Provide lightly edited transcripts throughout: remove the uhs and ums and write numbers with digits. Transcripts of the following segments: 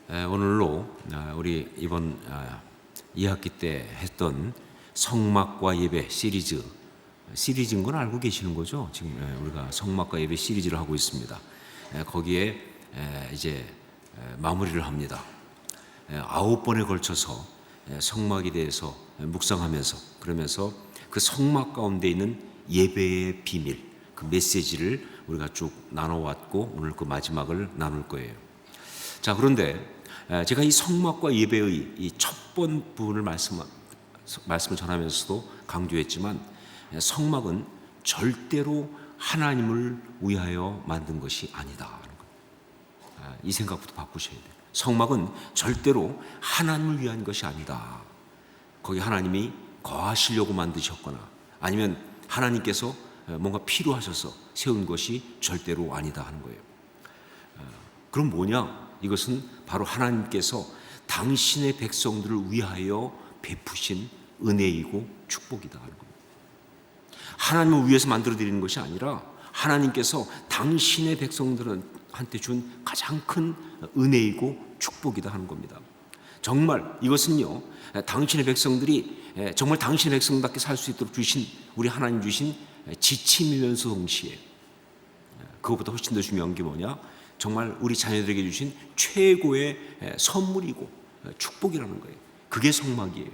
오늘로 우리 이번 2학기 때 했던 성막과 예배 시리즈인 건 알고 계시는 거죠? 지금 우리가 성막과 예배 시리즈를 하고 있습니다. 거기에 이제 마무리를 합니다. 9번에 걸쳐서 성막에 대해서 묵상하면서, 그러면서 그 성막 가운데 있는 예배의 비밀, 그 메시지를 우리가 쭉 나눠왔고 오늘 그 마지막을 나눌 거예요. 자, 그런데 제가 이 성막과 예배의 이 첫 번 부분을 말씀을 전하면서도 강조했지만, 성막은 절대로 하나님을 위하여 만든 것이 아니다. 이 생각부터 바꾸셔야 돼요. 성막은 절대로 하나님을 위한 것이 아니다. 거기 하나님이 거하시려고 만드셨거나 아니면 하나님께서 뭔가 필요하셔서 세운 것이 절대로 아니다 하는 거예요. 그럼 뭐냐? 이것은 바로 하나님께서 당신의 백성들을 위하여 베푸신 은혜이고 축복이다 하는 겁니다. 하나님을 위해서 만들어드리는 것이 아니라 하나님께서 당신의 백성들한테 준 가장 큰 은혜이고 축복이다 하는 겁니다. 정말 이것은요, 당신의 백성들이 정말 당신의 백성답게 살 수 있도록 주신, 우리 하나님 주신 지침이면서 동시에 그것보다 훨씬 더 중요한 게 뭐냐? 정말 우리 자녀들에게 주신 최고의 선물이고 축복이라는 거예요. 그게 성막이에요.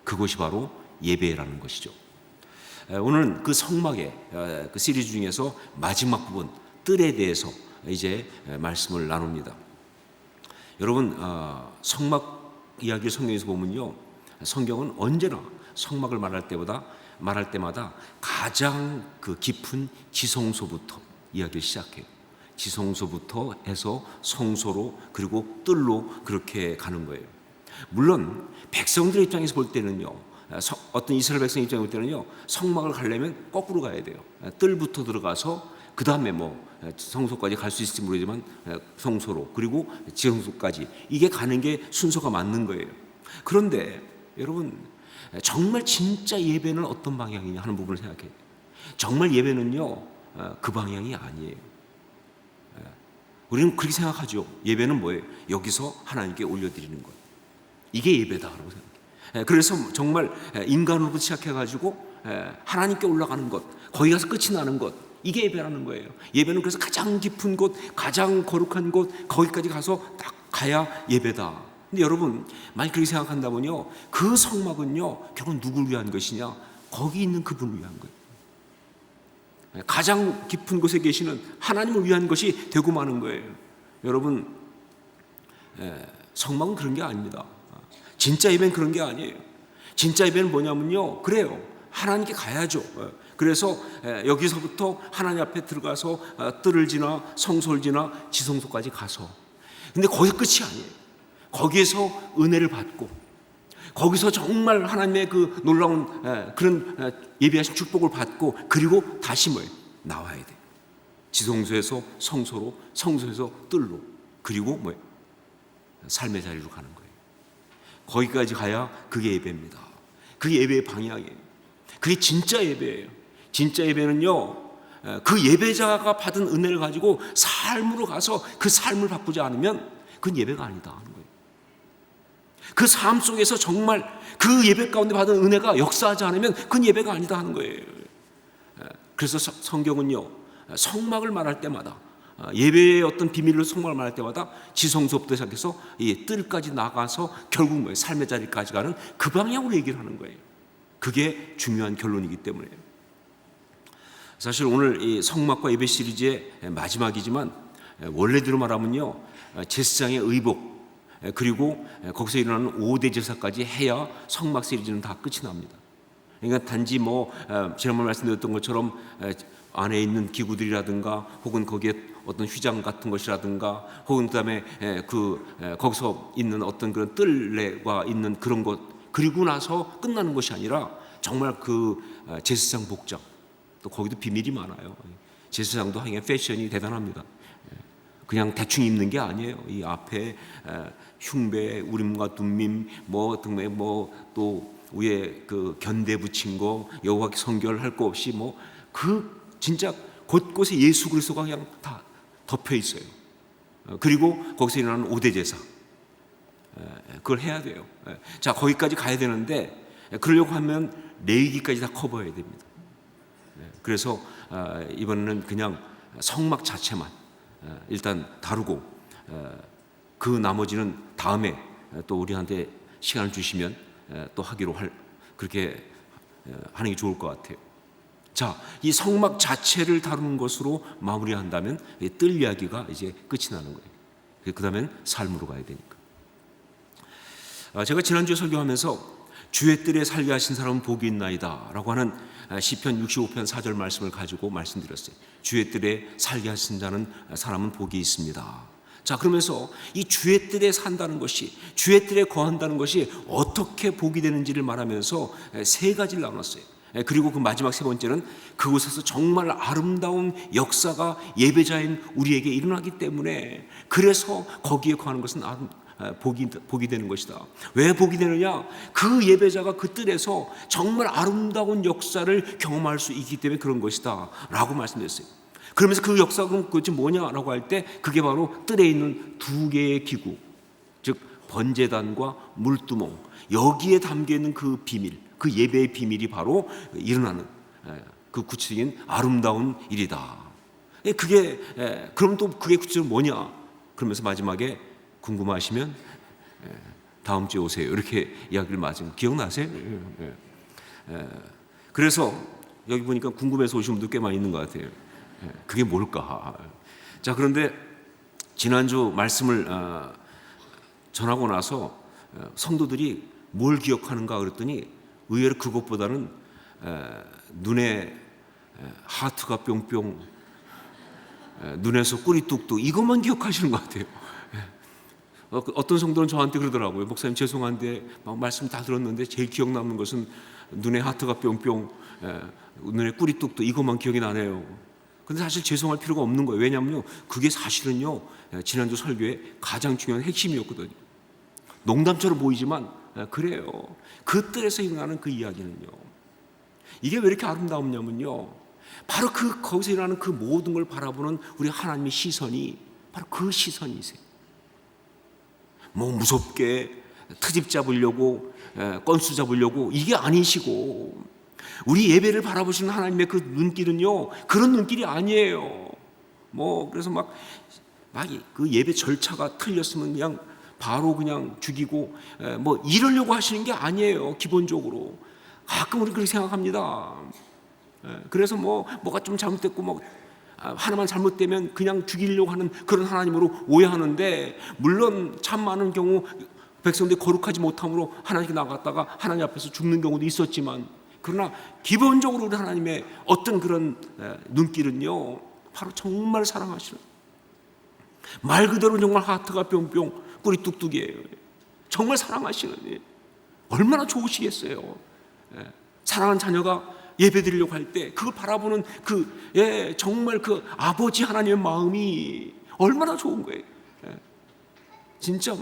그것이 바로 예배라는 것이죠. 오늘은 그 성막의 그 시리즈 중에서 마지막 부분, 뜰에 대해서 이제 말씀을 나눕니다. 여러분, 성막 이야기를 성경에서 보면요, 성경은 언제나 성막을 말할 때마다 가장 그 깊은 지성소부터 이야기를 시작해요. 지성소부터 해서 성소로, 그리고 뜰로 그렇게 가는 거예요. 물론 백성들의 입장에서 볼 때는요, 어떤 이스라엘 백성 입장에서 볼 때는요, 성막을 가려면 거꾸로 가야 돼요. 뜰부터 들어가서 그 다음에 성소까지 갈 수 있을지 모르지만 성소로, 그리고 지성소까지, 이게 가는 게 순서가 맞는 거예요. 그런데 여러분, 정말 진짜 예배는 어떤 방향이냐 하는 부분을 생각해요. 정말 예배는요, 그 방향이 아니에요. 우리는 그렇게 생각하죠. 예배는 뭐예요? 여기서 하나님께 올려드리는 것, 이게 예배다라고 생각해요. 그래서 정말 인간으로부터 시작해가지고 하나님께 올라가는 것, 거기 가서 끝이 나는 것, 이게 예배라는 거예요. 예배는 그래서 가장 깊은 곳, 가장 거룩한 곳, 거기까지 가서 딱 가야 예배다. 근데 여러분, 만약 그렇게 생각한다면요, 그 성막은요, 결국 누구를 위한 것이냐? 거기 있는 그분을 위한 거예요. 가장 깊은 곳에 계시는 하나님을 위한 것이 되고 마는 거예요. 여러분, 성막은 그런 게 아닙니다. 진짜 예배는 그런 게 아니에요. 진짜 예배는 뭐냐면요, 그래요, 하나님께 가야죠. 그래서 여기서부터 하나님 앞에 들어가서 뜰을 지나 성소를 지나 지성소까지 가서, 근데 거기서 끝이 아니에요. 거기에서 은혜를 받고, 거기서 정말 하나님의 그 놀라운 그런 예비하신 축복을 받고, 그리고 다시 나와야 돼요. 지성소에서 성소로, 성소에서 뜰로, 그리고 삶의 자리로 가는 거예요. 거기까지 가야 그게 예배입니다. 그게 예배의 방향이에요. 그게 진짜 예배예요. 진짜 예배는요, 그 예배자가 받은 은혜를 가지고 삶으로 가서 그 삶을 바꾸지 않으면 그건 예배가 아니다 하는 거예요. 그 삶 속에서 정말 그 예배 가운데 받은 은혜가 역사하지 않으면 그건 예배가 아니다 하는 거예요. 그래서 성경은요, 성막을 말할 때마다, 예배의 어떤 비밀로 성막을 말할 때마다 지성소부터 시작해서 이 뜰까지 나가서 결국 삶의 자리까지 가는 그 방향으로 얘기를 하는 거예요. 그게 중요한 결론이기 때문에. 사실 오늘 이 성막과 예배 시리즈의 마지막이지만, 원래대로 말하면요, 제사장의 의복, 그리고 거기서 일어나는 5대 제사까지 해야 성막 시리즈는 다 끝이 납니다. 그러니까 단지 지난번에 말씀드렸던 것처럼 안에 있는 기구들이라든가, 혹은 거기에 어떤 휘장 같은 것이라든가, 혹은 그다음에 거기서 있는 어떤 그런 뜰레가 있는 그런 것, 그리고 나서 끝나는 것이 아니라 정말 그 제사장 복장, 또 거기도 비밀이 많아요. 제사장도 하여간 패션이 대단합니다. 그냥 대충 입는 게 아니에요. 이 앞에 흉배, 우림과 둠밈, 등에 또 위에 그 견대 붙인 거, 여호와 성결할 거 없이 그 진짜 곳곳에 예수 그리스도가 그냥 다 덮여 있어요. 그리고 거기서 일어나는 5대 제사, 그걸 해야 돼요. 자, 거기까지 가야 되는데 그러려고 하면 레위기까지 다 커버해야 됩니다. 그래서 이번에는 그냥 성막 자체만 일단 다루고 그 나머지는 다음에 또 우리한테 시간을 주시면 또 하기로 그렇게 하는 게 좋을 것 같아요. 자, 이 성막 자체를 다루는 것으로 마무리한다면 뜰 이야기가 이제 끝이 나는 거예요. 그 다음엔 삶으로 가야 되니까. 제가 지난주에 설교하면서 주의 뜰에 살게 하신 사람은 복이 있나이다 라고 하는 시편 65편 4절 말씀을 가지고 말씀드렸어요. 주의 뜰에 살게 하신 자는 사람은 복이 있습니다. 자, 그러면서 이 주의 뜰에 산다는 것이, 주의 뜰에 거한다는 것이 어떻게 복이 되는지를 말하면서 세 가지를 나눴어요. 그리고 그 마지막 세 번째는 그곳에서 정말 아름다운 역사가 예배자인 우리에게 일어나기 때문에 그래서 거기에 거하는 것은 복이 되는 것이다. 왜 복이 되느냐? 그 예배자가 그 뜰에서 정말 아름다운 역사를 경험할 수 있기 때문에 그런 것이다 라고 말씀드렸어요. 그러면서 그 역사가 그것이 뭐냐라고 할 때 그게 바로 뜰에 있는 두 개의 기구, 즉 번제단과 물두멍, 여기에 담겨있는 그 비밀, 그 예배의 비밀이 바로 일어나는 그 구체적인 아름다운 일이다. 그럼 또 그게 구체적으로 뭐냐? 그러면서 마지막에 궁금하시면 다음 주에 오세요. 이렇게 이야기를 맞으면 기억나세요? 그래서 여기 보니까 궁금해서 오신 분들 꽤 많이 있는 것 같아요. 그게 뭘까? 자, 그런데 지난주 말씀을 전하고 나서 성도들이 뭘 기억하는가 그랬더니 의외로 그것보다는 눈에 하트가 뿅뿅, 눈에서 꿀이 뚝뚝, 이것만 기억하시는 것 같아요. 어떤 성도는 저한테 그러더라고요. 목사님 죄송한데 말씀 다 들었는데 제일 기억 남는 것은 눈에 하트가 뿅뿅, 눈에 꿀이 뚝뚝, 이것만 기억이 나네요. 근데 사실 죄송할 필요가 없는 거예요. 왜냐하면요, 그게 사실은요 지난주 설교의 가장 중요한 핵심이었거든요. 농담처럼 보이지만 그래요. 그 뜰에서 일어나는 그 이야기는요, 이게 왜 이렇게 아름다웠냐면요, 바로 거기서 일어나는 그 모든 걸 바라보는 우리 하나님의 시선이 바로 그 시선이세요. 뭐 무섭게 트집 잡으려고, 건수 잡으려고, 이게 아니시고, 우리 예배를 바라보시는 하나님의 그 눈길은요, 그런 눈길이 아니에요. 그래서 막 그 예배 절차가 틀렸으면 그냥 바로 그냥 죽이고, 이러려고 하시는 게 아니에요. 기본적으로 가끔 우리 그렇게 생각합니다. 그래서 뭐가 좀 잘못됐고 하나만 잘못되면 그냥 죽이려고 하는 그런 하나님으로 오해하는데, 물론 참 많은 경우 백성들이 거룩하지 못함으로 하나님께 나갔다가 하나님 앞에서 죽는 경우도 있었지만, 그러나 기본적으로 우리 하나님의 어떤 그런 눈길은요, 바로 정말 사랑하시는, 말 그대로 정말 하트가 뿅뿅 꿀이 뚝뚝이에요. 정말 사랑하시는, 얼마나 좋으시겠어요. 사랑하는 자녀가 예배 드리려고 할 때 그걸 바라보는 정말 그 아버지 하나님의 마음이 얼마나 좋은 거예요. 진짜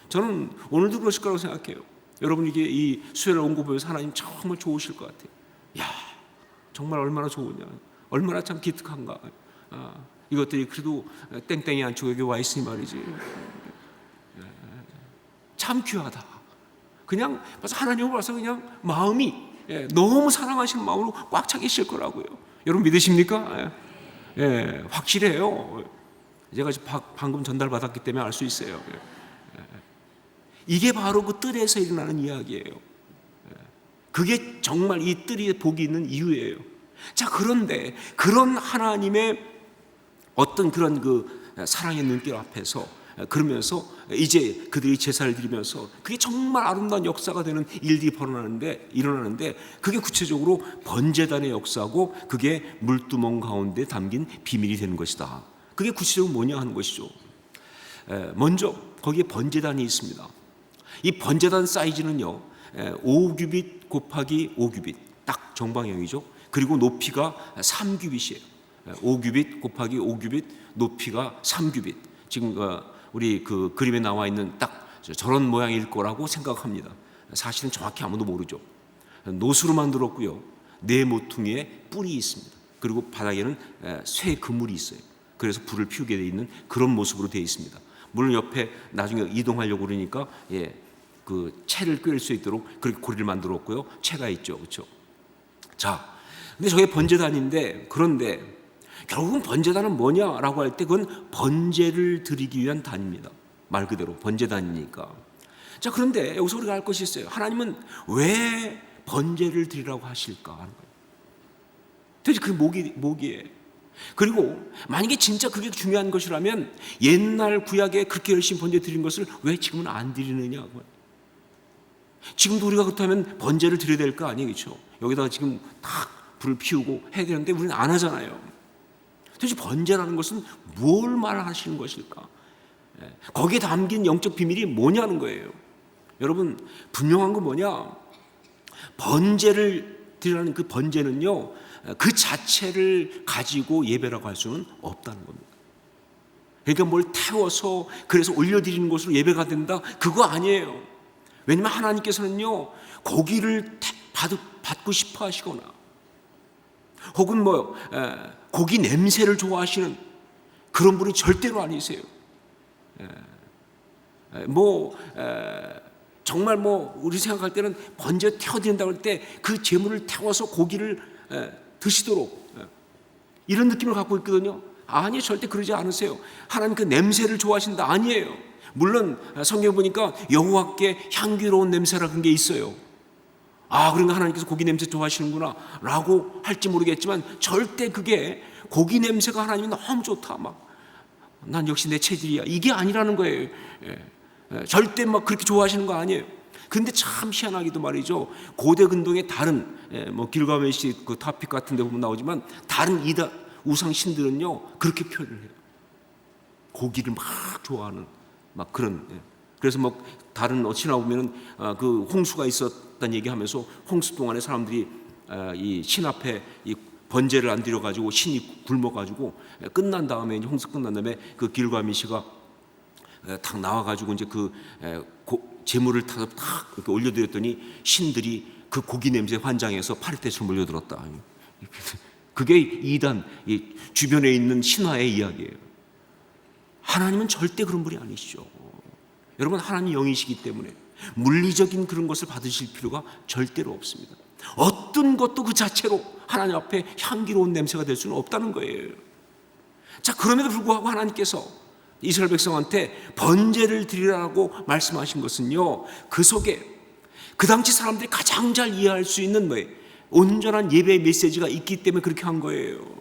저는 오늘도 그러실 거라고 생각해요. 여러분, 이게 이 수요일에 온 거 보면서 하나님 정말 좋으실 것 같아요. 야, 정말 얼마나 좋으냐, 얼마나 참 기특한가. 이것들이 그래도 땡땡이 안 치고 여기 와 있으니 말이지, 참 귀하다. 그냥 하나님을 봐서 그냥 마음이 너무 사랑하시는 마음으로 꽉 차 계실 거라고요. 여러분 믿으십니까? 확실해요. 제가 방금 전달받았기 때문에 알 수 있어요. 이게 바로 그 뜰에서 일어나는 이야기예요. 그게 정말 이 뜰에 복이 있는 이유예요. 자, 그런데 그런 하나님의 어떤 그런 그 사랑의 눈길 앞에서 그러면서 이제 그들이 제사를 드리면서 그게 정말 아름다운 역사가 되는 일들이 일어나는데 그게 구체적으로 번제단의 역사고, 그게 물두멍 가운데 담긴 비밀이 되는 것이다. 그게 구체적으로 뭐냐 하는 것이죠. 먼저 거기에 번제단이 있습니다. 이 번제단 사이즈는요 5규빗 곱하기 5규빗, 딱 정방형이죠. 그리고 높이가 3규빗이에요. 5규빗 곱하기 5규빗, 높이가 3규빗. 지금 우리 그 그림에 나와 있는 딱 저런 모양일 거라고 생각합니다. 사실은 정확히 아무도 모르죠. 노수로 만들었고요, 네 모퉁이에 뿔이 있습니다. 그리고 바닥에는 쇠 그물이 있어요. 그래서 불을 피우게 되어 있는 그런 모습으로 되어 있습니다. 물론 옆에 나중에 이동하려고 그러니까 그 채를 꿰을 수 있도록 그렇게 고리를 만들었고요. 채가 있죠, 그렇죠? 자, 근데 저게 번제단인데, 그런데 결국은 번제단은 뭐냐라고 할 때 그건 번제를 드리기 위한 단입니다. 말 그대로 번제단이니까. 자, 그런데 여기서 우리가 알 것이 있어요. 하나님은 왜 번제를 드리라고 하실까 하는 거예요. 도대체 그 목이에요. 그리고 만약에 진짜 그게 중요한 것이라면 옛날 구약에 그렇게 열심히 번제 드린 것을 왜 지금은 안 드리느냐고. 지금도 우리가 그렇다면 번제를 드려야 될 거 아니에요, 그렇죠? 여기다가 지금 딱 불을 피우고 해야 되는데 우리는 안 하잖아요. 도대체 번제라는 것은 뭘 말하시는 것일까? 거기에 담긴 영적 비밀이 뭐냐는 거예요. 여러분, 분명한 건 뭐냐? 번제를 드리라는 그 번제는요, 그 자체를 가지고 예배라고 할 수는 없다는 겁니다. 그러니까 뭘 태워서 그래서 올려드리는 것으로 예배가 된다? 그거 아니에요. 왜냐하면 하나님께서는요, 고기를 받고 싶어 하시거나 혹은 고기 냄새를 좋아하시는 그런 분이 절대로 아니세요. 정말 우리 생각할 때는 번제 태워드린다고 할 때 그 제물을 태워서 고기를 드시도록 이런 느낌을 갖고 있거든요. 아니, 절대 그러지 않으세요. 하나님 그 냄새를 좋아하신다? 아니에요. 물론 성경 보니까 여호와께 향기로운 냄새라는 게 있어요. 그러니까 하나님께서 고기 냄새 좋아하시는구나 라고 할지 모르겠지만 절대 그게 고기 냄새가 하나님이 너무 좋다, 난 역시 내 체질이야, 이게 아니라는 거예요. 절대 그렇게 좋아하시는 거 아니에요. 근데 참 희한하기도 말이죠, 고대 근동의 다른 길가메시 그 타픽 같은 데 보면 나오지만 다른 우상 신들은요 그렇게 표현을 해요. 고기를 막 좋아하는 그런. 그래서 다른 어치나 보면은 그 홍수가 있었다는 얘기하면서 홍수 동안에 사람들이 이 신 앞에 이 번제를 안 드려 가지고 신이 굶어 가지고 끝난 다음에, 이제 홍수 끝난 다음에 그 길가메시가 탁 나와 가지고 이제 그 제물을 타서 탁 이렇게 올려드렸더니 신들이 그 고기 냄새 환장해서 파리떼처럼 몰려들었다. 그게 이단, 주변에 있는 신화의 이야기예요. 하나님은 절대 그런 분이 아니시죠. 여러분, 하나님 영이시기 때문에 물리적인 그런 것을 받으실 필요가 절대로 없습니다. 어떤 것도 그 자체로 하나님 앞에 향기로운 냄새가 될 수는 없다는 거예요. 자, 그럼에도 불구하고 하나님께서 이스라엘 백성한테 번제를 드리라고 말씀하신 것은요, 그 속에 그 당시 사람들이 가장 잘 이해할 수 있는 온전한 예배의 메시지가 있기 때문에 그렇게 한 거예요.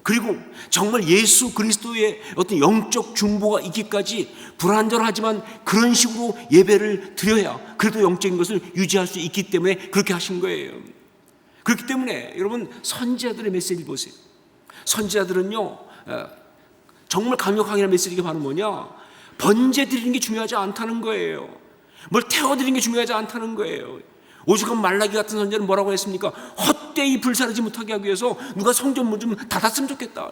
그리고 정말 예수 그리스도의 어떤 영적 중보가 있기까지 불완전하지만 그런 식으로 예배를 드려야 그래도 영적인 것을 유지할 수 있기 때문에 그렇게 하신 거예요. 그렇기 때문에 여러분, 선지자들의 메시지 보세요. 선지자들은요 정말 강력하게 메시지가 바로 뭐냐? 번제 드리는 게 중요하지 않다는 거예요. 뭘 태워드리는 게 중요하지 않다는 거예요. 오죽하면 말라기 같은 선지자는 뭐라고 했습니까? 헛되이 불사르지 못하게 하기 위해서 누가 성전문 좀 닫았으면 좋겠다,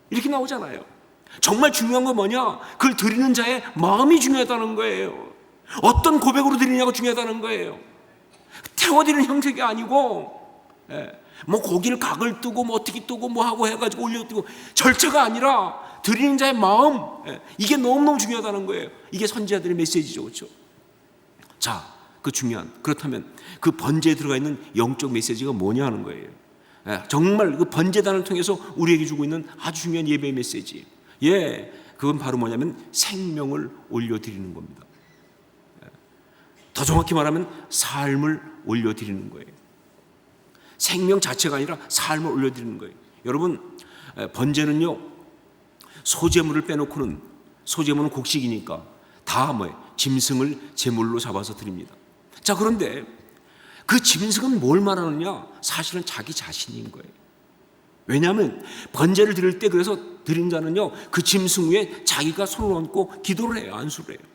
이렇게 나오잖아요. 정말 중요한 건 뭐냐? 그걸 드리는 자의 마음이 중요하다는 거예요. 어떤 고백으로 드리냐가 중요하다는 거예요. 태워드리는 형식이 아니고 고기를 각을 뜨고 어떻게 뜨고 하고 해가지고 올려뜨고 절차가 아니라 드리는 자의 마음, 이게 너무너무 중요하다는 거예요. 이게 선지자들의 메시지죠, 그렇죠? 자, 그렇다면 그 번제에 들어가 있는 영적 메시지가 뭐냐 하는 거예요. 정말 그 번제단을 통해서 우리에게 주고 있는 아주 중요한 예배의 메시지. 그건 바로 뭐냐면 생명을 올려드리는 겁니다. 더 정확히 말하면 삶을 올려드리는 거예요. 생명 자체가 아니라 삶을 올려드리는 거예요. 여러분, 번제는요, 소제물을 빼놓고는, 소제물은 곡식이니까 다 짐승을 제물로 잡아서 드립니다. 자, 그런데 그 짐승은 뭘 말하느냐? 사실은 자기 자신인 거예요. 왜냐하면 번제를 드릴 때, 그래서 드린 자는요 그 짐승 위에 자기가 손을 얹고 기도를 해요. 안수를 해요.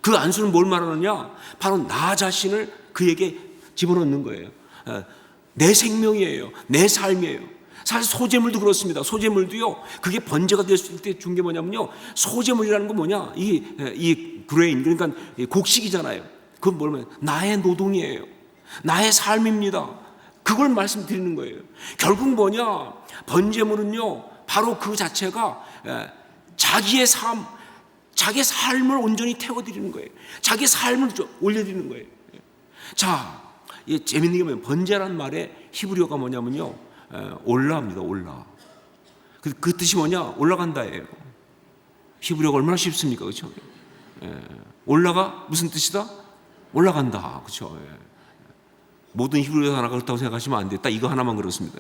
그 안수는 뭘 말하느냐? 바로 나 자신을 그에게 집어넣는 거예요. 내 생명이에요. 내 삶이에요. 사실 소제물도 그렇습니다. 소제물도요, 그게 번제가 됐을 때 준 게 뭐냐면요, 소제물이라는 건 뭐냐? 이 그레인, 그러니까 곡식이잖아요. 그건 뭐냐면 나의 노동이에요. 나의 삶입니다. 그걸 말씀드리는 거예요. 결국 뭐냐? 번제물은요, 바로 그 자체가 자기의 삶, 자기 삶을 온전히 태워드리는 거예요. 자기 삶을 올려드리는 거예요. 자, 이 재밌는 게 뭐예요? 번제라는 말의 히브리어가 뭐냐면요, 올라입니다. 올라. 그 뜻이 뭐냐? 올라간다예요. 히브리어가 얼마나 쉽습니까? 그렇죠? 올라가 무슨 뜻이다? 올라간다. 그렇죠? 모든 히브리어 하나가 그렇다고 생각하시면 안 돼요. 딱 이거 하나만 그렇습니다.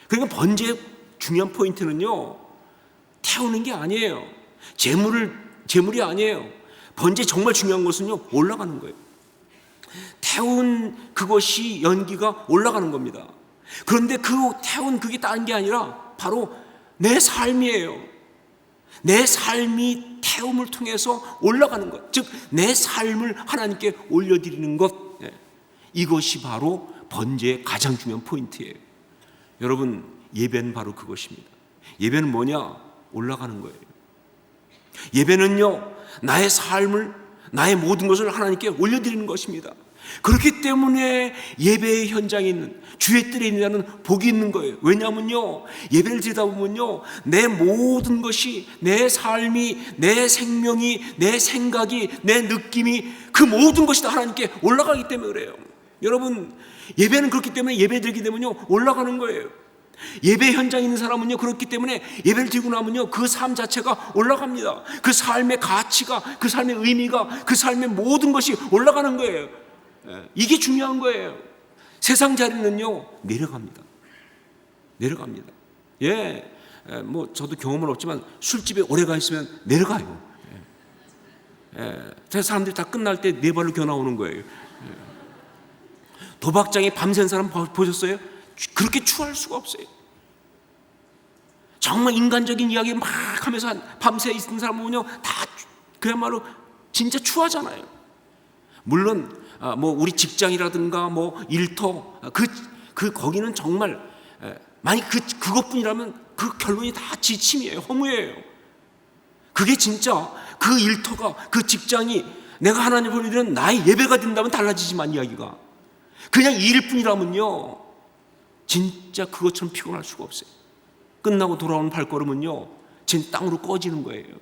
그러니까 번제의 중요한 포인트는요, 태우는 게 아니에요. 재물이 아니에요. 번제 정말 중요한 것은요, 올라가는 거예요. 태운 그것이 연기가 올라가는 겁니다. 그런데 그 태운 그게 다른 게 아니라 바로 내 삶이에요. 내 삶이 태움을 통해서 올라가는 것, 즉 내 삶을 하나님께 올려드리는 것, 이것이 바로 번제의 가장 중요한 포인트예요. 여러분, 예배는 바로 그것입니다. 예배는 뭐냐? 올라가는 거예요. 예배는요, 나의 삶을, 나의 모든 것을 하나님께 올려드리는 것입니다. 그렇기 때문에 예배의 현장에 있는, 주의 뜰에 있는 자는 복이 있는 거예요. 왜냐하면요, 예배를 드리다 보면요, 내 모든 것이, 내 삶이, 내 생명이, 내 생각이, 내 느낌이, 그 모든 것이 다 하나님께 올라가기 때문에 그래요. 여러분, 예배는 그렇기 때문에, 예배 드리기 때문에요, 올라가는 거예요. 예배 현장에 있는 사람은요, 그렇기 때문에 예배를 드리고 나면요, 그 삶 자체가 올라갑니다. 그 삶의 가치가, 그 삶의 의미가, 그 삶의 모든 것이 올라가는 거예요. 이게 중요한 거예요. 세상 자리는요, 내려갑니다. 뭐 저도 경험은 없지만 술집에 오래 가 있으면 내려가요. 사람들이 다 끝날 때 네 발로 겨나오는 거예요. 도박장에 밤샌 사람 보셨어요? 그렇게 추할 수가 없어요. 정말 인간적인 이야기 막 하면서 밤새 있는 사람은요, 다 그야말로 진짜 추하잖아요. 물론 뭐 우리 직장이라든가 뭐 일터, 거기는 정말 만약 그것뿐이라면 그 결론이 다 지침이에요. 허무예요. 그게 진짜 그 일터가, 그 직장이 내가 하나님 보내드리는 나의 예배가 된다면 달라지지만, 이야기가 그냥 이 일뿐이라면요, 진짜 그것처럼 피곤할 수가 없어요. 끝나고 돌아오는 발걸음은요, 진 땅으로 꺼지는 거예요.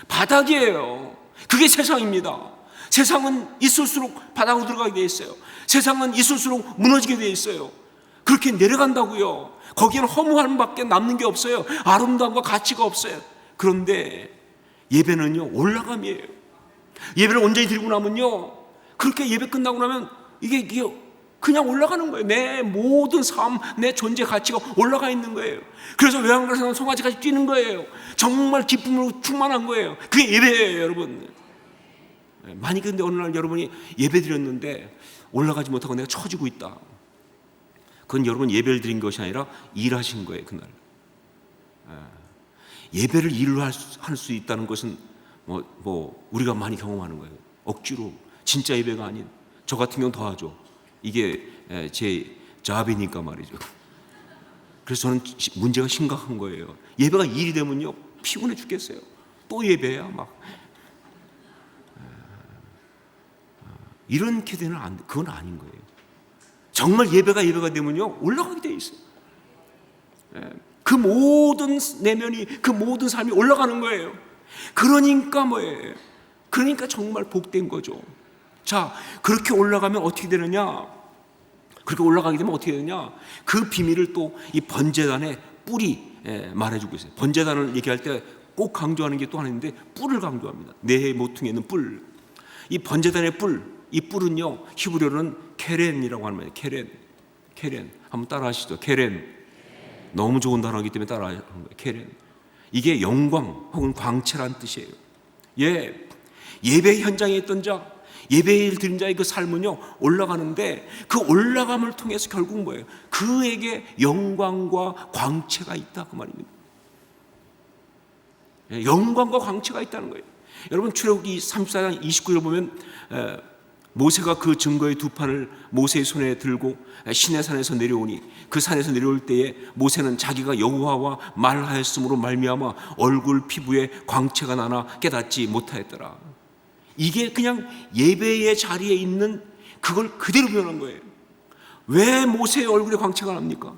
바닥이에요. 그게 세상입니다. 세상은 있을수록 바닥으로 들어가게 돼 있어요. 세상은 있을수록 무너지게 돼 있어요. 그렇게 내려간다고요. 거기는 허무함밖에 남는 게 없어요. 아름다움과 가치가 없어요. 그런데 예배는요, 올라감이에요. 예배를 온전히 드리고 나면요, 그렇게 예배 끝나고 나면 이게 그냥 올라가는 거예요. 내 모든 삶, 내 존재 가치가 올라가 있는 거예요. 그래서 외양간에서는 송아지까지 뛰는 거예요. 정말 기쁨으로 충만한 거예요. 그게 예배예요, 여러분. 만약 근데 어느 날 여러분이 예배 드렸는데 올라가지 못하고 내가 처지고 있다, 그건 여러분 예배를 드린 것이 아니라 일하신 거예요. 그날 예배를 일로 할 수 있다는 것은 뭐 우리가 많이 경험하는 거예요. 억지로, 진짜 예배가 아닌, 저 같은 경우는 더하죠. 이게 제 잡이니까 말이죠. 그래서 저는 문제가 심각한 거예요. 예배가 일이 되면요, 피곤해 죽겠어요. 또 예배야 막. 이렇게 되는 그건 아닌 거예요. 정말 예배가 되면요, 올라가게 돼 있어요. 그 모든 내면이, 그 모든 삶이 올라가는 거예요. 그러니까 뭐예요? 그러니까 정말 복된 거죠. 자, 그렇게 올라가면 어떻게 되느냐? 그렇게 올라가게 되면 어떻게 되느냐? 그 비밀을 또 이 번제단의 뿔이 말해주고 있어요. 번제단을 얘기할 때 꼭 강조하는 게 또 하나 있는데, 뿔을 강조합니다. 네 모퉁이에 있는 뿔. 이 번제단의 뿔, 이 뿔은요, 히브리어로는 케렌이라고 하는 말이에요. 케렌. 한번 따라하시죠. 케렌. 너무 좋은 단어이기 때문에 따라하는 거예요. 케렌. 이게 영광 혹은 광채란 뜻이에요. 예배 현장에 있던 자, 예배를 드린 자의 그 삶은요, 올라가는데, 그 올라감을 통해서 결국 뭐예요? 그에게 영광과 광채가 있다, 그 말입니다. 영광과 광채가 있다는 거예요. 여러분, 출애굽기 34장 29절을 보면 모세가 그 증거의 두 판을 모세의 손에 들고 시내산에서 내려오니, 그 산에서 내려올 때에 모세는 자기가 여호와와 말하였으므로 말미암아 얼굴 피부에 광채가 나나 깨닫지 못하였더라. 이게 그냥 예배의 자리에 있는 그걸 그대로 표현한 거예요. 왜 모세의 얼굴에 광채가 납니까?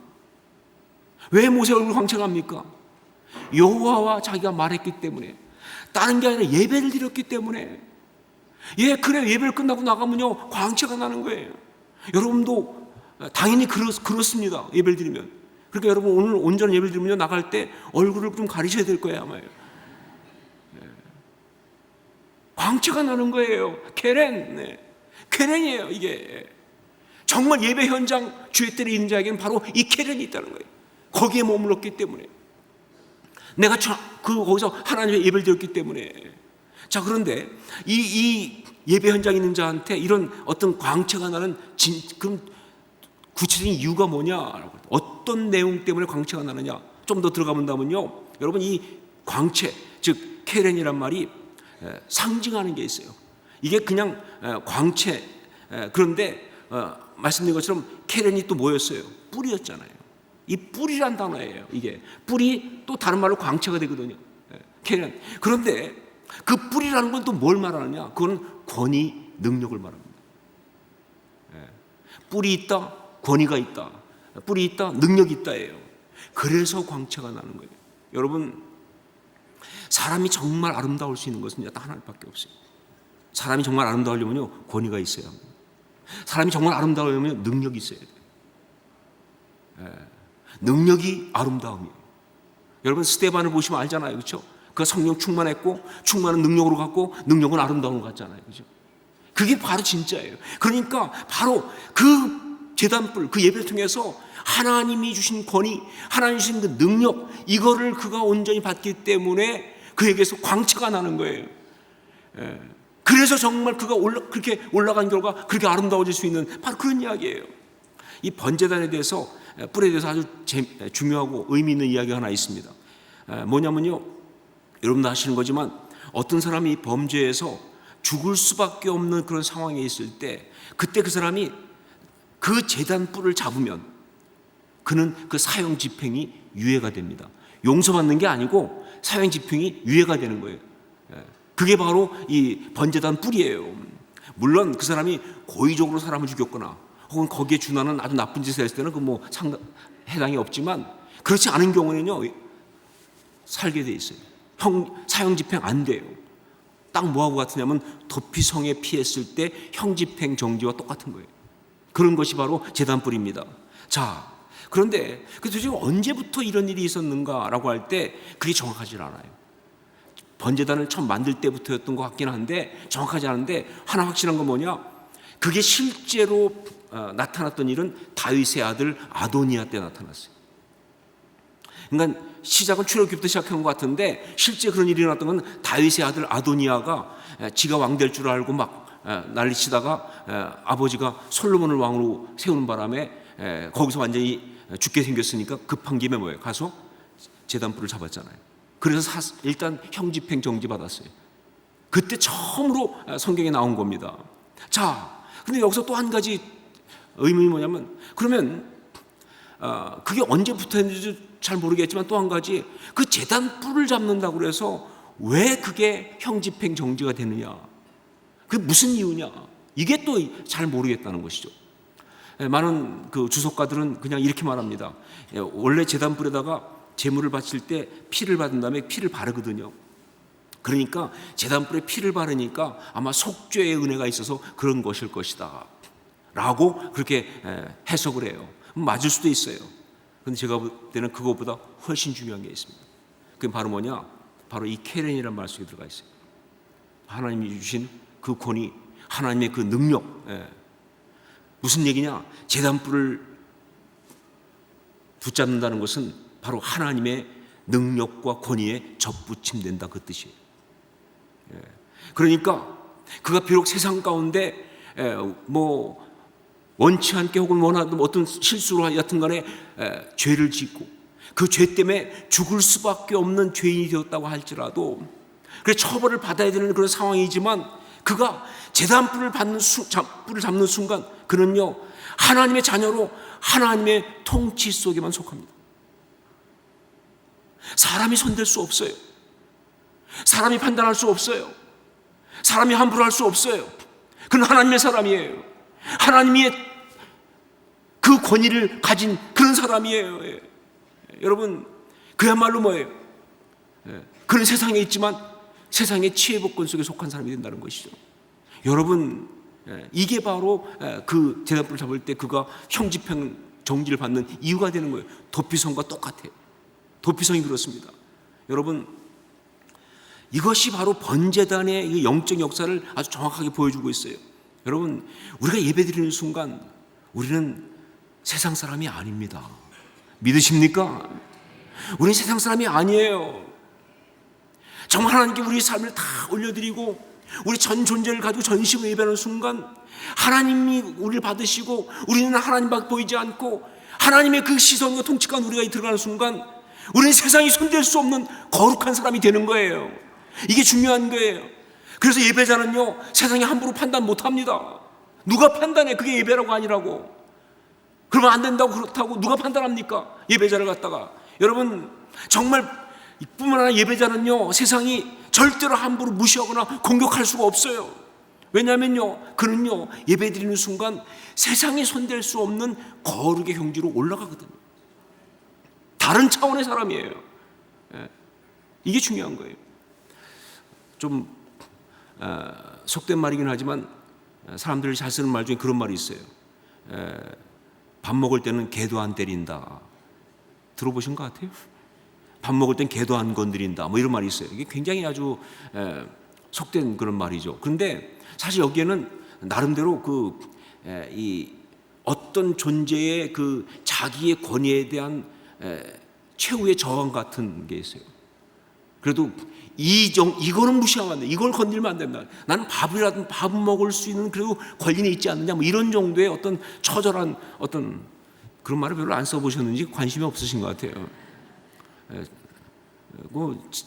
왜 모세의 얼굴에 광채가 납니까? 여호와와 자기가 말했기 때문에, 다른 게 아니라 예배를 드렸기 때문에. 예, 그래, 예배를 끝나고 나가면요 광채가 나는 거예요. 여러분도 당연히 그렇습니다. 예배를 드리면. 그러니까 여러분 오늘 온전한 예배를 드리면요 나갈 때 얼굴을 좀 가리셔야 될 거예요 아마요. 광채가 나는 거예요. 케렌, 케렌이에요 이게. 정말 예배 현장 주의 때에 있는 자에게는 바로 이 케렌이 있다는 거예요. 거기에 머물렀기 때문에. 내가 거기서 하나님의 예배를 드렸기 때문에. 자, 그런데 이 예배 현장에 있는 자한테 이런 어떤 광채가 나는 그럼 구체적인 이유가 뭐냐? 어떤 내용 때문에 광채가 나느냐? 좀 더 들어가 본다면요, 여러분 이 광채, 즉 케렌이란 말이 상징하는 게 있어요. 이게 그냥 광채, 그런데 말씀드린 것처럼 케렌이 또 뭐였어요? 뿌리였잖아요. 이 뿌리란 단어예요. 이게 뿌리, 또 다른 말로 광채가 되거든요. 케렌. 그런데 그 뿌리라는 건 또 뭘 말하느냐? 그건 권위, 능력을 말합니다. 뿌리 있다, 권위가 있다. 뿌리 있다, 능력이 있다예요. 그래서 광채가 나는 거예요. 여러분, 사람이 정말 아름다울 수 있는 것은 딱 하나밖에 없어요. 사람이 정말 아름다우려면요 권위가 있어야 합니다. 사람이 정말 아름다우려면 능력이 있어야 돼요. 능력이 아름다움이에요. 여러분 스데반을 보시면 알잖아요, 그렇죠? 그 성령 충만했고 충만한 능력으로 갖고 능력은 아름다움을 갖잖아요, 그렇죠? 그게 바로 진짜예요. 그러니까 바로 그 제단불, 그 예배를 통해서 하나님이 주신 권위, 하나님이 주신 그 능력, 이거를 그가 온전히 받기 때문에 그에게서 광채가 나는 거예요. 그래서 정말 그가 그렇게 올라간 결과 그렇게 아름다워질 수 있는 바로 그런 이야기예요. 이 번제단에 대해서, 뿔에 대해서 아주 중요하고 의미 있는 이야기가 하나 있습니다. 뭐냐면요, 여러분도 아시는 거지만 어떤 사람이 범죄에서 죽을 수밖에 없는 그런 상황에 있을 때, 그때 그 사람이 그 제단 뿔을 잡으면 그는 그 사형 집행이 유예가 됩니다. 용서받는 게 아니고 사형 집행이 유예가 되는 거예요. 그게 바로 이 번제단 뿔이에요. 물론 그 사람이 고의적으로 사람을 죽였거나 혹은 거기에 준하는 아주 나쁜 짓을 했을 때는 그 뭐 해당이 없지만, 그렇지 않은 경우는요 살게 돼 있어요. 사형 집행 안 돼요. 딱 뭐하고 같으냐면 도피성에 피했을 때 형집행 정지와 똑같은 거예요. 그런 것이 바로 제단뿔입니다. 자, 그런데 도대체 언제부터 이런 일이 있었는가라고 할 때 그게 정확하지 않아요. 번제단을 처음 만들 때부터였던 것 같긴 한데 정확하지 않은데, 하나 확실한 건 뭐냐, 그게 실제로 나타났던 일은 다윗의 아들 아도니아 때 나타났어요. 그러니까 시작은 출애굽기부터 시작한 것 같은데 실제 그런 일이 일어났던 건 다윗의 아들 아도니아가 지가 왕 될 줄 알고 막 난리치다가 아버지가 솔로몬을 왕으로 세우는 바람에 거기서 완전히 죽게 생겼으니까 급한 김에 뭐예요? 가서 제단불을 잡았잖아요. 그래서 일단 형집행 정지 받았어요. 그때 처음으로 성경에 나온 겁니다. 자, 근데 여기서 또 한 가지 의문이 뭐냐면, 그러면 그게 언제부터 했는지 잘 모르겠지만 또 한 가지, 그 제단불을 잡는다고 그래서 왜 그게 형집행 정지가 되느냐, 그게 무슨 이유냐, 이게 또 잘 모르겠다는 것이죠. 많은 그 주석가들은 그냥 이렇게 말합니다. 원래 제단불에다가 제물을 바칠 때 피를 받은 다음에 피를 바르거든요. 그러니까 제단불에 피를 바르니까 아마 속죄의 은혜가 있어서 그런 것일 것이다 라고 그렇게 해석을 해요. 맞을 수도 있어요. 그런데 제가 볼 때는 그것보다 훨씬 중요한 게 있습니다. 그게 바로 뭐냐, 바로 이 케렌이라는 말 속에 들어가 있어요. 하나님이 주신 그 권위, 하나님의 그 능력. 무슨 얘기냐, 제단불을 붙잡는다는 것은 바로 하나님의 능력과 권위에 접붙임된다, 그 뜻이에요. 그러니까 그가 비록 세상 가운데 뭐 원치 않게 혹은 원하는 어떤 실수로 하여튼 간에 죄를 짓고 그 죄 때문에 죽을 수밖에 없는 죄인이 되었다고 할지라도, 그래서 처벌을 받아야 되는 그런 상황이지만 그가 제단불을 잡는 순간 그는요 하나님의 자녀로 하나님의 통치 속에만 속합니다. 사람이 손댈 수 없어요. 사람이 판단할 수 없어요. 사람이 함부로 할 수 없어요. 그는 하나님의 사람이에요. 하나님의 그 권위를 가진 그런 사람이에요. 여러분, 그야말로 뭐예요? 그는 세상에 있지만 세상의 치외복권 속에 속한 사람이 된다는 것이죠. 여러분, 이게 바로 그 제단불을 잡을 때 그가 형집행 정지를 받는 이유가 되는 거예요. 도피성과 똑같아요. 도피성이 그렇습니다. 여러분, 이것이 바로 번제단의 영적 역사를 아주 정확하게 보여주고 있어요. 여러분, 우리가 예배드리는 순간 우리는 세상 사람이 아닙니다. 믿으십니까? 우리는 세상 사람이 아니에요. 정말 하나님께 우리의 삶을 다 올려드리고 우리 전 존재를 가지고 전심을 예배하는 순간 하나님이 우리를 받으시고 우리는 하나님밖에 보이지 않고 하나님의 그 시선과 통치 가운데 우리가 들어가는 순간 우리는 세상이 손댈 수 없는 거룩한 사람이 되는 거예요. 이게 중요한 거예요. 그래서 예배자는요, 세상에 함부로 판단 못합니다. 누가 판단해? 그게 예배라고 아니라고. 그러면 안 된다고 그렇다고 누가 판단합니까? 예배자를 갖다가. 여러분, 정말 뿐만 아니라 예배자는요, 세상이 절대로 함부로 무시하거나 공격할 수가 없어요. 왜냐하면요, 그는요, 예배드리는 순간 세상에 손댈 수 없는 거룩의 경지로 올라가거든요. 다른 차원의 사람이에요. 이게 중요한 거예요. 좀 속된 말이긴 하지만 사람들이 잘 쓰는 말 중에 그런 말이 있어요. 밥 먹을 때는 개도 안 때린다. 들어보신 것 같아요? 밥 먹을 땐 개도 안 건드린다. 뭐 이런 말이 있어요. 이게 굉장히 아주 속된 그런 말이죠. 그런데 사실 여기에는 나름대로 이 어떤 존재의 그 자기의 권위에 대한 최후의 저항 같은 게 있어요. 그래도 이거는 무시하면 안 돼. 이걸 건들면 안 된다. 나는 밥이라든 밥 먹을 수 있는 그래도 권리는 있지 않느냐. 뭐 이런 정도의 어떤 처절한 어떤 그런 말을 별로 안 써보셨는지 관심이 없으신 것 같아요.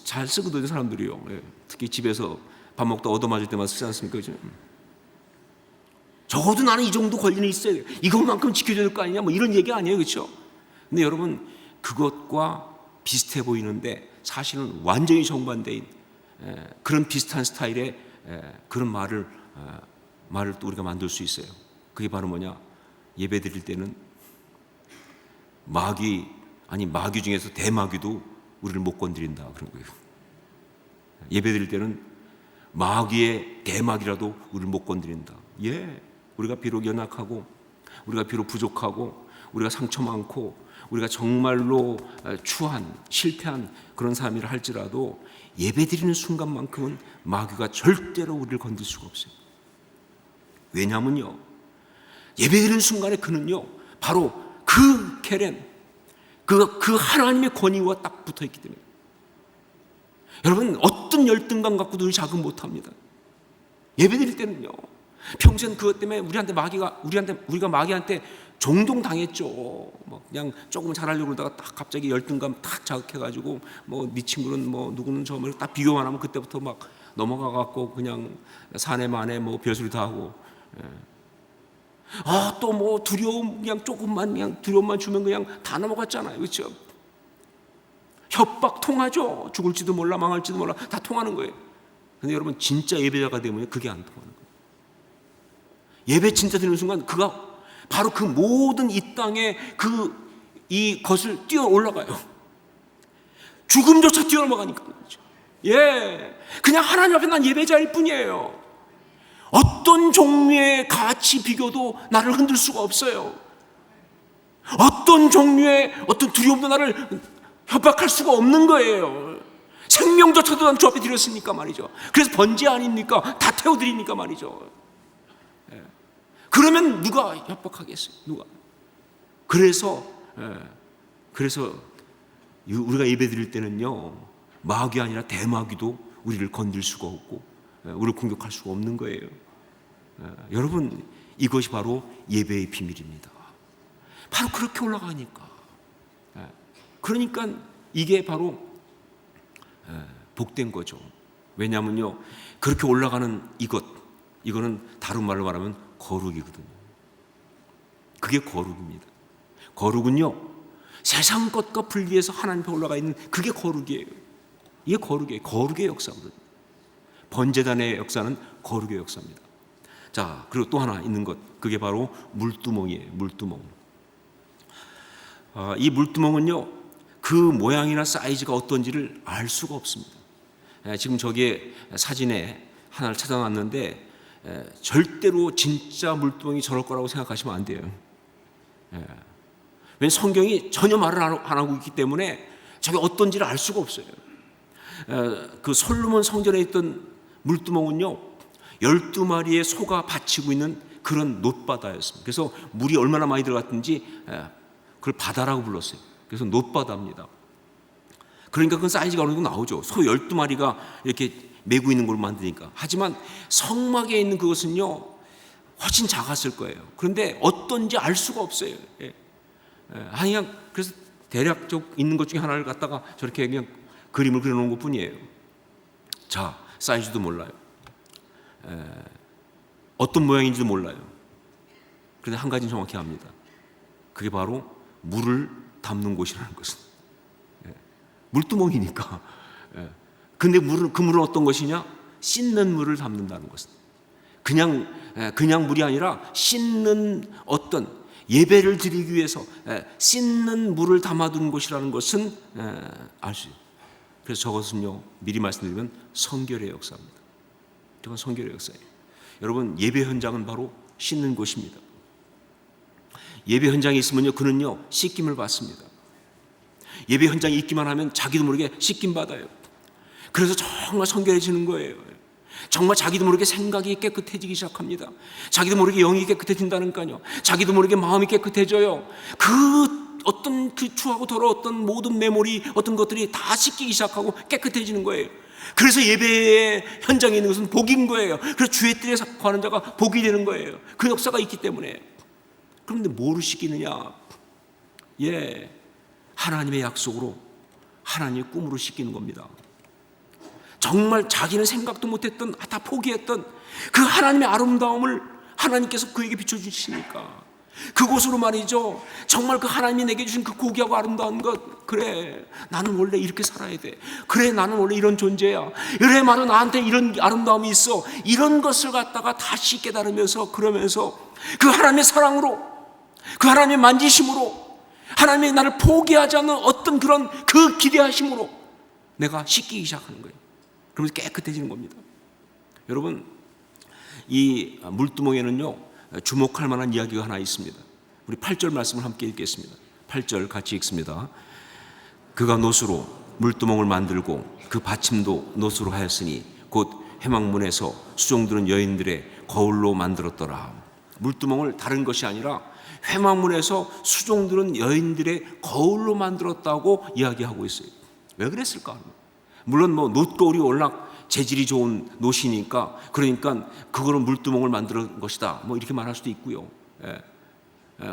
잘 쓰거든요, 사람들이요. 특히 집에서 밥 먹다 얻어맞을 때만 쓰지 않습니까? 그죠? 적어도 나는 이 정도 권리는 있어야 돼. 이것만큼 지켜줘야 될 거 아니냐. 뭐 이런 얘기 아니에요, 그렇죠? 근데 여러분, 그것과 비슷해 보이는데 사실은 완전히 정반대인 그런 비슷한 스타일의 그런 말을 또 우리가 만들 수 있어요. 그게 바로 뭐냐? 예배 드릴 때는 마귀 중에서 대마귀도 우리를 못 건드린다, 그런 거예요. 예배 드릴 때는 마귀의 대마귀라도 우리를 못 건드린다. 우리가 비록 연약하고 우리가 비록 부족하고 우리가 상처 많고 우리가 정말로 추한 실패한 그런 삶이라 할지라도 예배드리는 순간만큼은 마귀가 절대로 우리를 건들 수가 없어요. 왜냐하면요, 예배드리는 순간에 그는요 바로 그 계략, 그 하나님의 권위와 딱 붙어있기 때문에 여러분, 어떤 열등감 갖고도 우리 자금 못합니다. 예배드릴 때는요 평생 그것 때문에 우리가 마귀한테 종종 당했죠. 뭐 그냥 조금 잘하려고 그러다가 딱 갑자기 열등감 딱 자극해가지고 뭐 네 친구는 뭐 누구는 저 뭐 딱 비교만 하면 그때부터 막 넘어가갖고 그냥 사내 만에 뭐 별소리 다 하고. 또 뭐 두려움 그냥 조금만 그냥 두려움만 주면 그냥 다 넘어갔잖아요, 그렇죠? 협박 통하죠. 죽을지도 몰라 망할지도 몰라 다 통하는 거예요. 근데 여러분, 진짜 예배자가 되면 그게 안 통하는 거예요. 예배 진짜 드리는 순간 그가 바로 그 모든 이 땅에 이것을 뛰어 올라가요. 죽음조차 뛰어넘어가니까. 그냥 하나님 앞에 난 예배자일 뿐이에요. 어떤 종류의 가치 비교도 나를 흔들 수가 없어요. 어떤 종류의 어떤 두려움도 나를 협박할 수가 없는 거예요. 생명조차도 난 주 앞에 드렸으니까 말이죠. 그래서 번제 아닙니까? 다 태워드리니까 말이죠. 그러면 누가 협박하겠어요? 누가? 그래서 우리가 예배 드릴 때는요 마귀 아니라 대마귀도 우리를 건들 수가 없고 우리를 공격할 수가 없는 거예요. 여러분, 이것이 바로 예배의 비밀입니다. 바로 그렇게 올라가니까. 그러니까 이게 바로 복된 거죠. 왜냐하면요 그렇게 올라가는 이거는 다른 말로 말하면 거룩이거든요. 그게 거룩입니다. 거룩은요 세상 것과 분리해서 하나님 앞에 올라가 있는 그게 거룩이에요. 이게 거룩이에요. 거룩의 역사거든요. 번제단의 역사는 거룩의 역사입니다. 자, 그리고 또 하나 있는 것, 그게 바로 물두멍이에요. 물두멍. 이 물두멍은요 그 모양이나 사이즈가 어떤지를 알 수가 없습니다. 지금 저기에 사진에 하나를 찾아놨는데 절대로 진짜 물두멍이 저럴 거라고 생각하시면 안 돼요. 왜냐하면 성경이 전혀 말을 안 하고 있기 때문에 저게 어떤지를 알 수가 없어요. 그 솔로몬 성전에 있던 물두멍은요 12마리의 소가 받치고 있는 그런 놋바다였습니다. 그래서 물이 얼마나 많이 들어갔든지 그걸 바다라고 불렀어요. 그래서 놋바다입니다. 그러니까 그 사이즈가 어느 정도 나오죠. 소 12마리가 이렇게 메고 있는 걸 만드니까. 하지만 성막에 있는 그것은요 훨씬 작았을 거예요. 그런데 어떤지 알 수가 없어요. 그냥 그래서 대략적 있는 것 중에 하나를 갖다가 저렇게 그냥 그림을 그려놓은 것 뿐이에요. 자, 사이즈도 몰라요. 어떤 모양인지도 몰라요. 그런데 한 가지는 정확히 압니다. 그게 바로 물을 담는 곳이라는 것은. 물두멍이니까. 근데 그 물은 어떤 것이냐? 씻는 물을 담는다는 것은. 그냥 물이 아니라 씻는 어떤 예배를 드리기 위해서 씻는 물을 담아두는 곳이라는 것은 알 수 있어요. 그래서 저것은요 미리 말씀드리면 성결의 역사입니다. 이건 성결의 역사예요. 여러분 예배 현장은 바로 씻는 곳입니다. 예배 현장에 있으면요 그는요 씻김을 받습니다. 예배 현장에 있기만 하면 자기도 모르게 씻김 받아요. 그래서 정말 성결해지는 거예요. 정말 자기도 모르게 생각이 깨끗해지기 시작합니다. 자기도 모르게 영이 깨끗해진다니까요. 자기도 모르게 마음이 깨끗해져요. 그 어떤 그 추하고 더러웠던 모든 메모리 어떤 것들이 다 씻기기 시작하고 깨끗해지는 거예요. 그래서 예배의 현장에 있는 것은 복인 거예요. 그래서 주의 뜰에 거하는 자가 복이 되는 거예요. 그 역사가 있기 때문에. 그런데 뭐로 씻기느냐? 하나님의 약속으로 하나님의 꿈으로 씻기는 겁니다. 정말 자기는 생각도 못했던 다 포기했던 그 하나님의 아름다움을 하나님께서 그에게 비춰주시니까 그곳으로 말이죠 정말 그 하나님이 내게 주신 그 고귀하고 아름다운 것 그래 나는 원래 이렇게 살아야 돼 그래 나는 원래 이런 존재야 그래 바로 나한테 이런 아름다움이 있어 이런 것을 갖다가 다시 깨달으면서 그러면서 그 하나님의 사랑으로 그 하나님의 만지심으로 하나님이 나를 포기하지 않는 어떤 그런 그 기대하심으로 내가 씻기기 시작하는 거예요. 그러면서 깨끗해지는 겁니다. 여러분 이 물두멍에는요 주목할 만한 이야기가 하나 있습니다. 우리 8절 말씀을 함께 읽겠습니다. 8절 같이 읽습니다. 그가 놋으로 물두멍을 만들고 그 받침도 놋으로 하였으니 곧 회막문에서 수종드는 여인들의 거울로 만들었더라. 물두멍을 다른 것이 아니라 회막문에서 수종드는 여인들의 거울로 만들었다고 이야기하고 있어요. 왜 그랬을까? 물론 뭐 놋거울이 워낙 재질이 좋은 놋이니까 그러니까 그거로 물두멍을 만드는 것이다. 뭐 이렇게 말할 수도 있고요.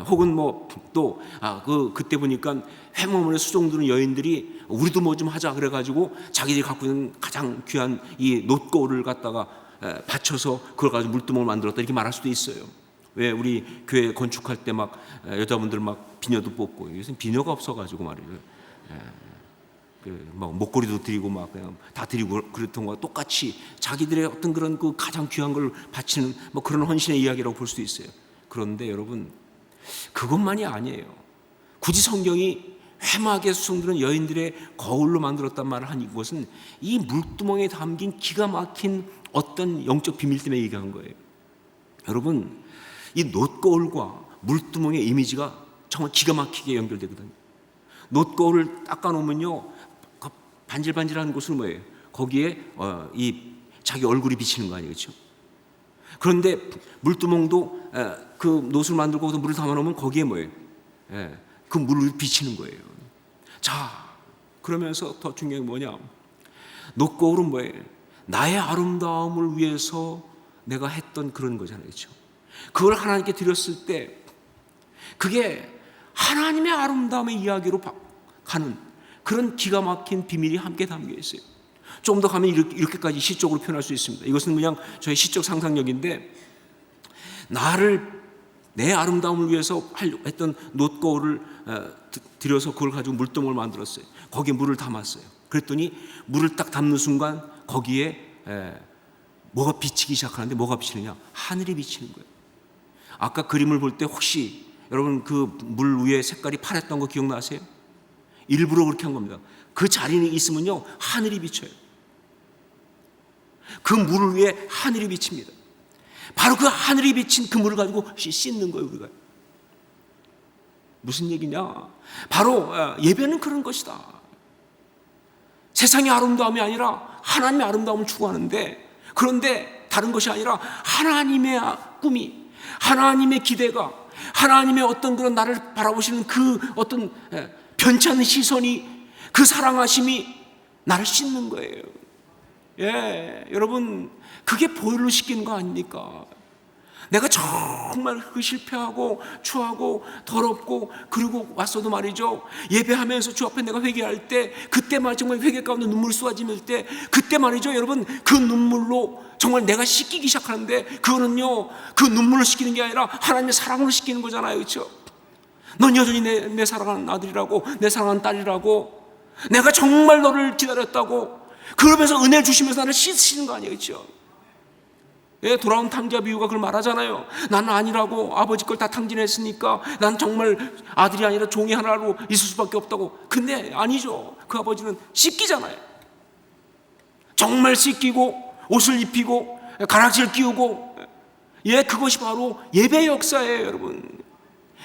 혹은 뭐 또 그때 보니까 회막문에 수종드는 여인들이 우리도 뭐 좀 하자 그래가지고 자기들이 갖고 있는 가장 귀한 이 놋거울을 갖다가 받쳐서 그걸 가지고 물두멍을 만들었다 이렇게 말할 수도 있어요. 왜 우리 교회 건축할 때 막 여자분들 막 비녀도 뽑고 요새 비녀가 없어가지고 말이죠. 막 목걸이도 드리고 막 그냥 다 드리고 그랬던 거와 똑같이 자기들의 어떤 그런 그 가장 귀한 걸 바치는 뭐 그런 헌신의 이야기라고 볼 수도 있어요. 그런데 여러분 그것만이 아니에요. 굳이 성경이 회막에 수종드는 여인들의 거울로 만들었단 말을 한 이것은 이 물두멍에 담긴 기가 막힌 어떤 영적 비밀 때문에 얘기한 거예요. 여러분 이 놋거울과 물두멍의 이미지가 정말 기가 막히게 연결되거든요. 놋거울을 닦아놓으면요 반질반질한 곳은 뭐예요? 거기에 이 자기 얼굴이 비치는 거 아니에요, 그렇죠? 그런데 물두멍도 그 놋을 만들고 물을 담아놓으면 거기에 뭐예요? 그 물을 비치는 거예요. 자, 그러면서 더 중요한 게 뭐냐? 놋거울은 뭐예요? 나의 아름다움을 위해서 내가 했던 그런 거잖아요, 그렇죠? 그걸 하나님께 드렸을 때 그게 하나님의 아름다움의 이야기로 가는 그런 기가 막힌 비밀이 함께 담겨 있어요. 좀 더 가면 이렇게까지 시적으로 표현할 수 있습니다. 이것은 그냥 저의 시적 상상력인데 내 아름다움을 위해서 했던 놋거울을 들여서 그걸 가지고 물두멍을 만들었어요. 거기에 물을 담았어요. 그랬더니 물을 딱 담는 순간 거기에 뭐가 비치기 시작하는데 뭐가 비치느냐? 하늘이 비치는 거예요. 아까 그림을 볼 때 혹시 여러분 그 물 위에 색깔이 파랬던 거 기억나세요? 일부러 그렇게 한 겁니다. 그 자리에 있으면요 하늘이 비쳐요. 그 물을 위해 하늘이 비칩니다. 바로 그 하늘이 비친 그 물을 가지고 씻는 거예요, 우리가. 무슨 얘기냐? 바로 예배는 그런 것이다. 세상의 아름다움이 아니라 하나님의 아름다움을 추구하는데, 그런데 다른 것이 아니라 하나님의 꿈이, 하나님의 기대가, 하나님의 어떤 그런 나를 바라보시는 그 어떤 변치 않는 시선이, 그 사랑하심이 나를 씻는 거예요. 예, 여러분, 그게 보혈로 씻기는 거 아닙니까? 내가 정말 그 실패하고 추하고 더럽고 그리고 왔어도 말이죠, 예배하면서 주 앞에 내가 회개할 때, 그때만 정말 회개 가운데 눈물이 쏟아질 때, 그때 말이죠 여러분, 그 눈물로 정말 내가 씻기기 시작하는데, 그거는요 그 눈물로 씻기는 게 아니라 하나님의 사랑으로 씻기는 거잖아요. 그렇죠? 넌 여전히 내 사랑하는 아들이라고, 내 사랑하는 딸이라고, 내가 정말 너를 기다렸다고, 그러면서 은혜 주시면서 나를 씻으시는 거 아니에요. 그렇죠? 예, 돌아온 탕자 비유가 그걸 말하잖아요. 나는 아니라고, 아버지 걸 다 탕진했으니까 난 정말 아들이 아니라 종이 하나로 있을 수밖에 없다고. 근데 아니죠. 그 아버지는 씻기잖아요. 정말 씻기고 옷을 입히고 가락지를 끼우고, 예, 그것이 바로 예배의 역사예요, 여러분.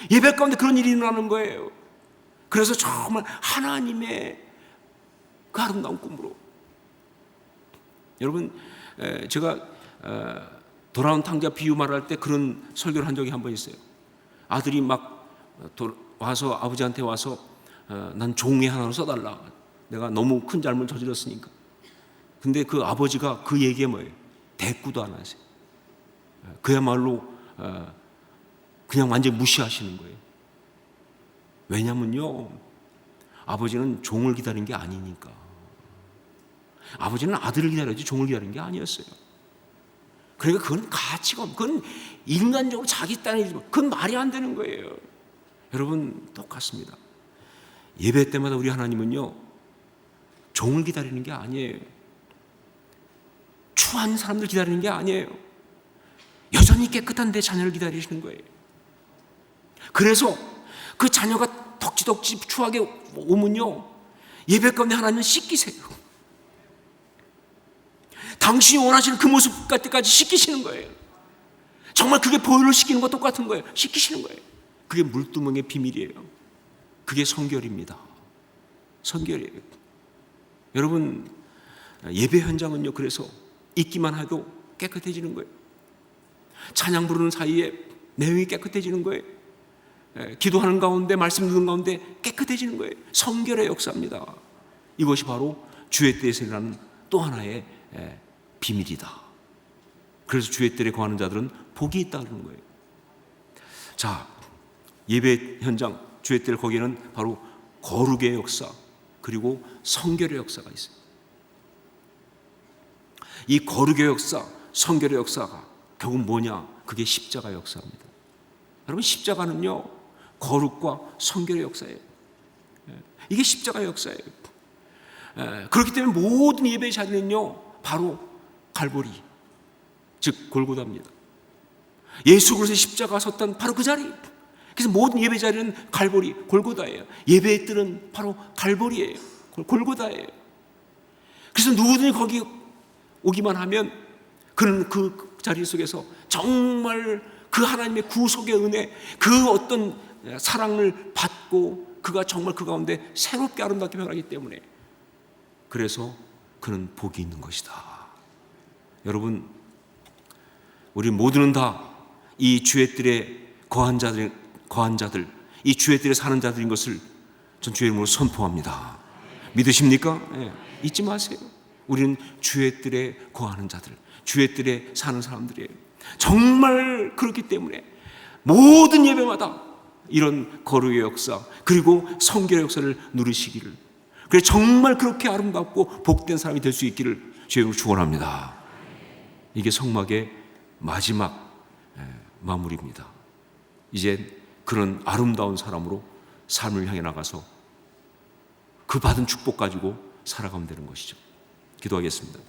예배 가운데 그런 일이 일어나는 거예요. 그래서 정말 하나님의 그 아름다운 꿈으로. 여러분, 제가 돌아온 탕자 비유 말할 때 그런 설교를 한 적이 한 번 있어요. 아들이 막 와서 아버지한테 와서 난 종이 하나로 써달라, 내가 너무 큰 잘못을 저질렀으니까. 근데 그 아버지가 그 얘기에 뭐예요? 대꾸도 안 하세요. 그야말로 그냥 완전히 무시하시는 거예요. 왜냐면요, 아버지는 종을 기다린 게 아니니까. 아버지는 아들을 기다렸지 종을 기다린 게 아니었어요. 그러니까 그건 가치가 없고, 그건 인간적으로 자기 딴에, 그건 말이 안 되는 거예요. 여러분, 똑같습니다. 예배 때마다 우리 하나님은요 종을 기다리는 게 아니에요. 추한 사람들 기다리는 게 아니에요. 여전히 깨끗한 내 자녀를 기다리시는 거예요. 그래서 그 자녀가 덕지덕지 추하게 오면요, 예배 가운데 하나님은 씻기세요. 당신이 원하시는 그 모습 갈 때까지 씻기시는 거예요. 정말 그게 보혈로 씻기는 것과 똑같은 거예요. 씻기시는 거예요. 그게 물두멍의 비밀이에요. 그게 성결입니다. 성결이에요. 여러분, 예배 현장은요, 그래서 있기만 해도 깨끗해지는 거예요. 찬양 부르는 사이에 내용이 깨끗해지는 거예요. 기도하는 가운데, 말씀 듣는 가운데 깨끗해지는 거예요. 성결의 역사입니다. 이것이 바로 주의 때에서 일어나는 또 하나의 비밀이다. 그래서 주의 때에 거하는 자들은 복이 있다는 거예요. 자, 예배 현장, 주의 때 거기에는 바로 거룩의 역사, 그리고 성결의 역사가 있어요. 이 거룩의 역사, 성결의 역사가 결국 뭐냐? 그게 십자가 역사입니다. 여러분, 십자가는요 거룩과 성결의 역사예요. 이게 십자가 역사예요. 그렇기 때문에 모든 예배의 자리는요 바로 갈보리, 즉 골고다입니다. 예수 그리스도의 십자가 섰던 바로 그 자리. 그래서 모든 예배 자리는 갈보리, 골고다예요. 예배의 뜰은 바로 갈보리예요. 골고다예요. 그래서 누구든지 거기 오기만 하면 그는 그 자리 속에서 정말 그 하나님의 구속의 은혜, 그 어떤 사랑을 받고 그가 정말 그 가운데 새롭게 아름답게 변하기 때문에, 그래서 그는 복이 있는 것이다. 여러분, 우리 모두는 다 이 주의 뜰에 거한 자들, 이 주의 뜰에 사는 자들인 것을 전 주의 이름으로 선포합니다. 믿으십니까? 네. 잊지 마세요. 우리는 주의 뜰에 거하는 자들, 주의 뜰에 사는 사람들이에요. 정말 그렇기 때문에 모든 예배마다 이런 거룩의 역사, 그리고 성결의 역사를 누리시기를, 그래서 정말 그렇게 아름답고 복된 사람이 될 수 있기를 주님으로 축원합니다. 이게 성막의 마지막 마무리입니다. 이제 그런 아름다운 사람으로 삶을 향해 나가서 그 받은 축복 가지고 살아가면 되는 것이죠. 기도하겠습니다.